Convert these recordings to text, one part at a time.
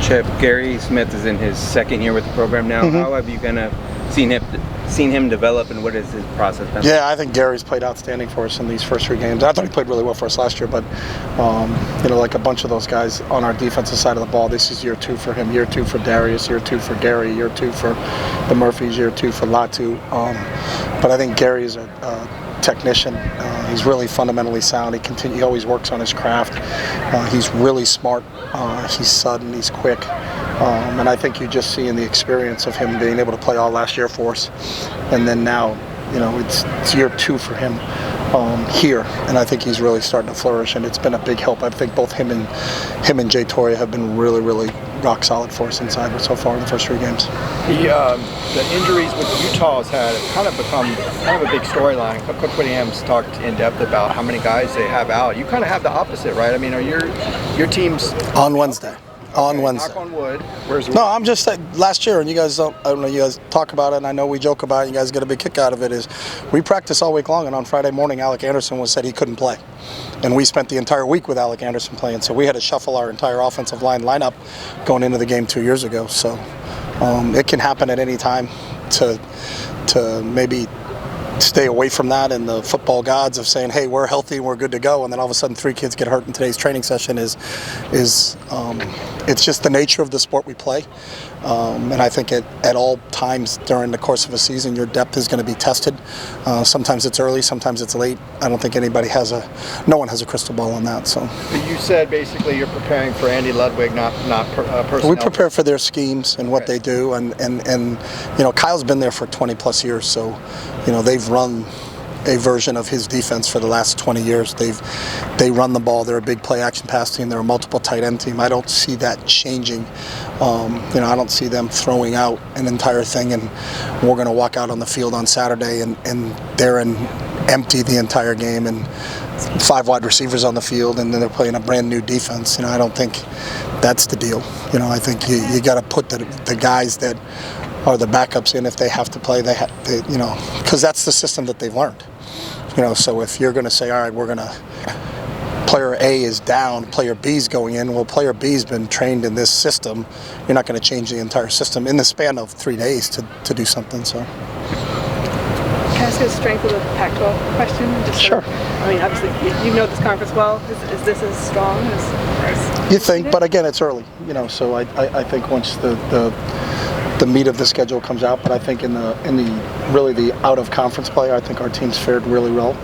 Chip, Gary Smith is in his second year with the program now. How have you kind of seen him develop, and what has his process been? Yeah, I think Gary's played outstanding for us in these first 3 games. I thought he played really well for us last year, but like a bunch of those guys on our defensive side of the ball, this is year 2 for him, year 2 for Darius, year 2 for Gary, year 2 for the Murphys, year 2 for Latu. But I think Gary is a technician. He's really fundamentally sound. He always works on his craft. He's really smart. He's sudden. He's quick. And I think you just see in the experience of him being able to play all last year for us, and then now, it's year 2 for him here, and I think he's really starting to flourish, and it's been a big help. I think both him and Jay Torre have been really, really rock solid for us inside so far in the first 3 games. The injuries with Utah has had kind of become kind of a big storyline. Coach Whittingham's talked in depth about how many guys they have out. You kind of have the opposite, right? I mean, are your teams on Wednesday? On Wednesday. Knock on wood. Where's no, I'm just saying, last year, and you guys you guys talk about it, and I know we joke about it, you guys get a big kick out of it, is we practice all week long, and on Friday morning, Alec Anderson said he couldn't play. And we spent the entire week with Alec Anderson playing, so we had to shuffle our entire offensive lineup going into the game 2 years ago. So it can happen at any time to maybe stay away from that and the football gods of saying, hey, we're healthy and we're good to go, and then all of a sudden 3 kids get hurt in today's training session is it's just the nature of the sport we play. And I think at all times during the course of a season, your depth is going to be tested. Sometimes it's early, sometimes it's late. I don't think no one has a crystal ball on that. So you said basically you're preparing for Andy Ludwig, not personnel. We prepare for their schemes and what they do, and Kyle's been there for 20 plus years, so they've run a version of his defense for the last 20 years. They run the ball. They're a big play action pass team. They're a multiple tight end team. I don't see that changing. I don't see them throwing out an entire thing and we're going to walk out on the field on Saturday and they're empty the entire game and 5 wide receivers on the field and then they're playing a brand new defense. I don't think that's the deal. I think you got to put the guys that are the backups in if they have to play. Because that's the system that they've learned. So if you're going to say, all right, we're going to, player A is down, player B's going in, well, player B's been trained in this system. You're not going to change the entire system in the span of 3 days to do something. So. Can I ask you the strength of the Pac-12 question? Sure. Obviously, you know this conference well. Is this as strong as you think? But again, it's early. So I think once the meat of the schedule comes out, but I think in the out of conference play, I think our teams fared really well.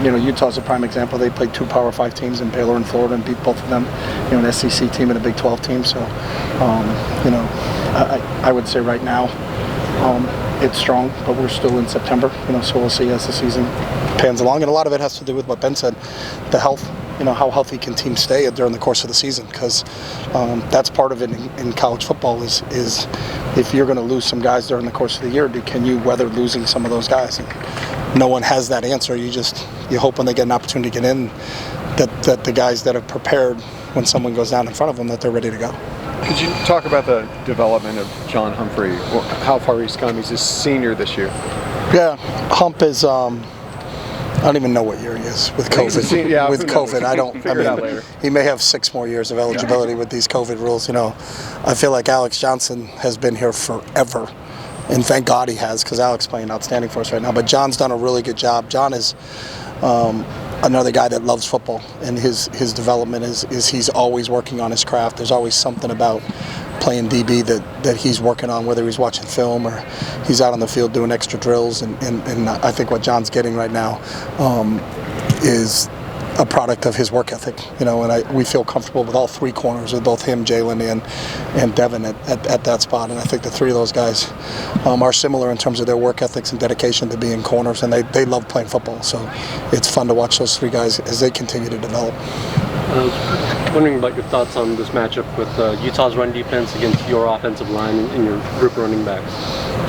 Utah's a prime example. They played 2 Power 5 teams in Baylor and Florida and beat both of them. An SEC team and a Big 12 team. So, I would say right now it's strong, but we're still in September. So we'll see as the season pans along. And a lot of it has to do with what Ben said, the health. How healthy can teams stay during the course of the season? Because that's part of it in college football is if you're going to lose some guys during the course of the year, can you weather losing some of those guys? And no one has that answer. You hope when they get an opportunity to get in that the guys that are prepared when someone goes down in front of them that they're ready to go. Could you talk about the development of John Humphrey? How far he's come? He's a senior this year. Yeah, Hump is. I don't even know what year he is with COVID. With COVID, I don't. He may have 6 more years of eligibility with these COVID rules. I feel like Alex Johnson has been here forever, and thank God he has, because Alex is playing outstanding for us right now. But John's done a really good job. John is another guy that loves football, and his development is he's always working on his craft. There's always something about playing DB that he's working on, whether he's watching film or he's out on the field doing extra drills. And I think what John's getting right now is a product of his work ethic, and we feel comfortable with all 3 corners, with both him, Jalen, and Devin at that spot. And I think the 3 of those guys are similar in terms of their work ethics and dedication to being corners, and they love playing football. So it's fun to watch those 3 guys as they continue to develop. I was wondering about your thoughts on this matchup with Utah's run defense against your offensive line and your group running backs.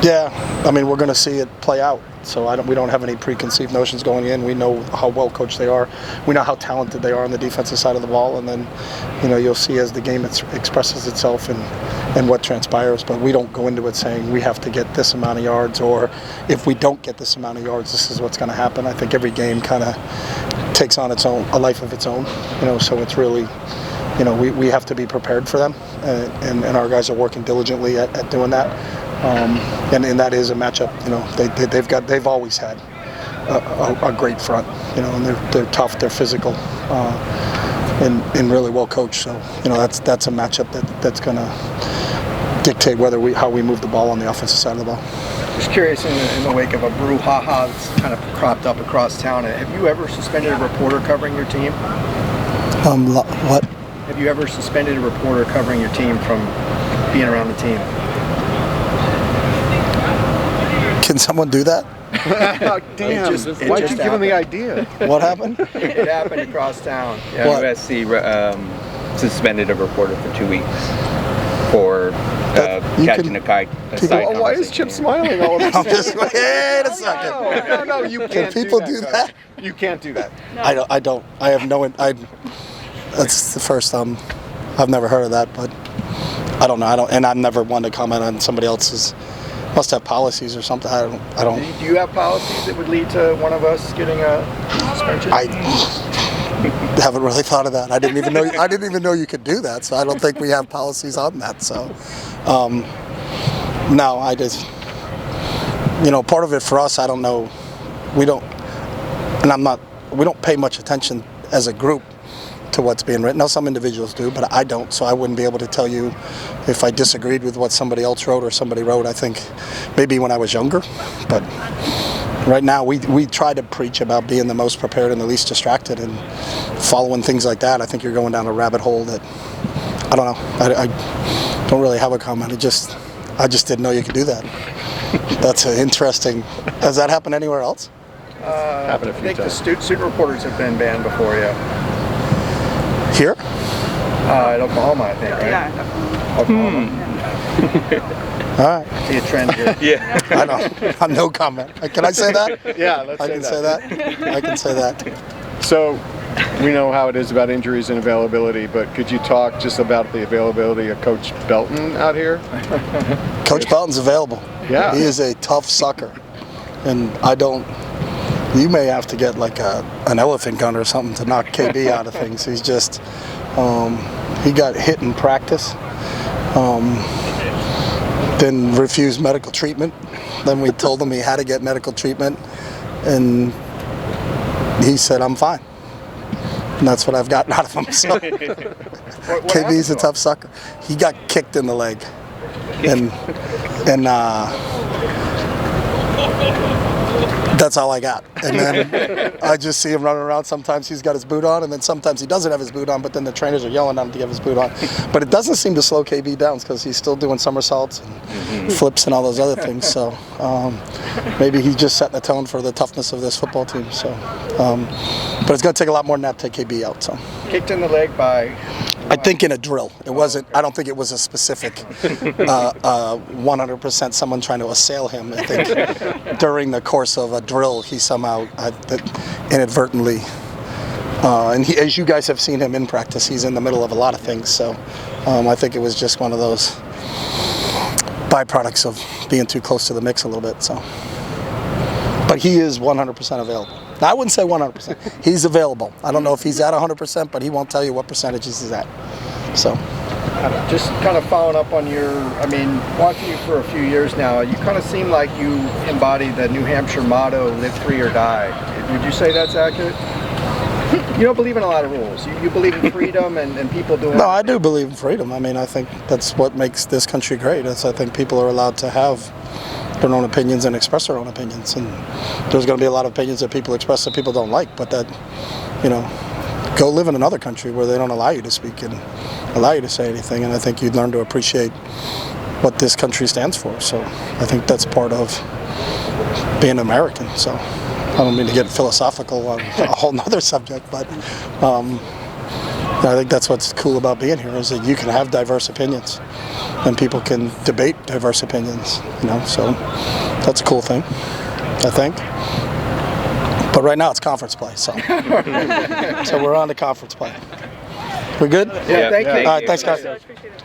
Yeah, we're going to see it play out. So we don't have any preconceived notions going in. We know how well coached they are. We know how talented they are on the defensive side of the ball. And then, you'll see as the game expresses itself and what transpires. But we don't go into it saying we have to get this amount of yards, or if we don't get this amount of yards, this is what's going to happen. I think every game kind of takes on a life of its own. So it's really we have to be prepared for them, and our guys are working diligently at doing that. And that is a matchup. They've always had a great front, and they're tough, they're physical, and really well coached. So that's a matchup that's going to dictate how we move the ball on the offensive side of the ball. Just curious, in the wake of a brouhaha that's kind of cropped up across town, have you ever suspended a reporter covering your team? What? Have you ever suspended a reporter covering your team from being around the team? Can someone do that? Damn, why'd you give him the idea? What happened? It happened across town. Yeah. What? USC suspended a reporter for 2 weeks for catching a side conversation. Why is Chip smiling all of a sudden? I'm just wait a second. No, you can't. Can people do Coach. that? You can't do that. No. I don't. I have no. That's the first time. I've never heard of that, but I don't know. And I'm never one to comment on somebody else's. Must have policies or something. I don't. Do you have policies that would lead to one of us getting a suspension? I haven't really thought of that. I didn't even know you could do that. So I don't think we have policies on that. So no, I just part of it for us. I don't know. We don't pay much attention as a group to what's being written. Now some individuals do, but I don't, so I wouldn't be able to tell you if I disagreed with what somebody else wrote or somebody wrote. I think maybe when I was younger, but right now we try to preach about being the most prepared and the least distracted, and following things like that. I think you're going down a rabbit hole that I don't know. I don't really have a comment. I just didn't know you could do that. That's interesting. Has that happened anywhere else? Happened a few I think times. the student reporters have been banned before, yeah. Here? At Oklahoma, I think, right? Yeah. Oklahoma. All right. See a trend here. Yeah. I don't. No comment. Can I say that? Yeah, let's I can say that. I can say that. So, we know how it is about injuries and availability, but could you talk just about the availability of Coach Belton out here? Coach Belton's available. Yeah. He is a tough sucker, and you may have to get like an elephant gun or something to knock KB out of things. He's just, he got hit in practice, then refused medical treatment. Then we told him he had to get medical treatment, and he said, "I'm fine." And that's what I've gotten out of him. So KB's a tough sucker. He got kicked in the leg, and that's all I got. And then I just see him running around. Sometimes he's got his boot on, and then sometimes he doesn't have his boot on, but then the trainers are yelling at him to have his boot on. But it doesn't seem to slow KB down because he's still doing somersaults and flips and all those other things. So maybe he's just setting the tone for the toughness of this football team. So, but it's going to take a lot more than that to take KB out. So Kicked in the leg by... I think in a drill. It wasn't. I don't think it was a specific 100% someone trying to assail him. I think during the course of a drill, he somehow inadvertently, and as you guys have seen him in practice, he's in the middle of a lot of things. So I think it was just one of those byproducts of being too close to the mix a little bit. So, but he is 100% available. Now, I wouldn't say 100%. He's available. I don't know if he's at 100%, but he won't tell you what percentages he's at. So, Just kind of following up on watching you for a few years now, you kind of seem like you embody the New Hampshire motto, live free or die. Would you say that's accurate? You don't believe in a lot of rules. You believe in freedom and people doing... No, I do believe in freedom. I think that's what makes this country great. I think people are allowed to have their own opinions and express their own opinions, and there's going to be a lot of opinions that people express that people don't like, but that, go live in another country where they don't allow you to speak and allow you to say anything, and I think you'd learn to appreciate what this country stands for. So I think that's part of being American. So I don't mean to get philosophical on a whole nother subject, but I think that's what's cool about being here, is that you can have diverse opinions and people can debate diverse opinions, so that's a cool thing, I think. But right now it's conference play, so so we're on to conference play. We good? Yeah, thank you. All right, thanks guys. Appreciate it.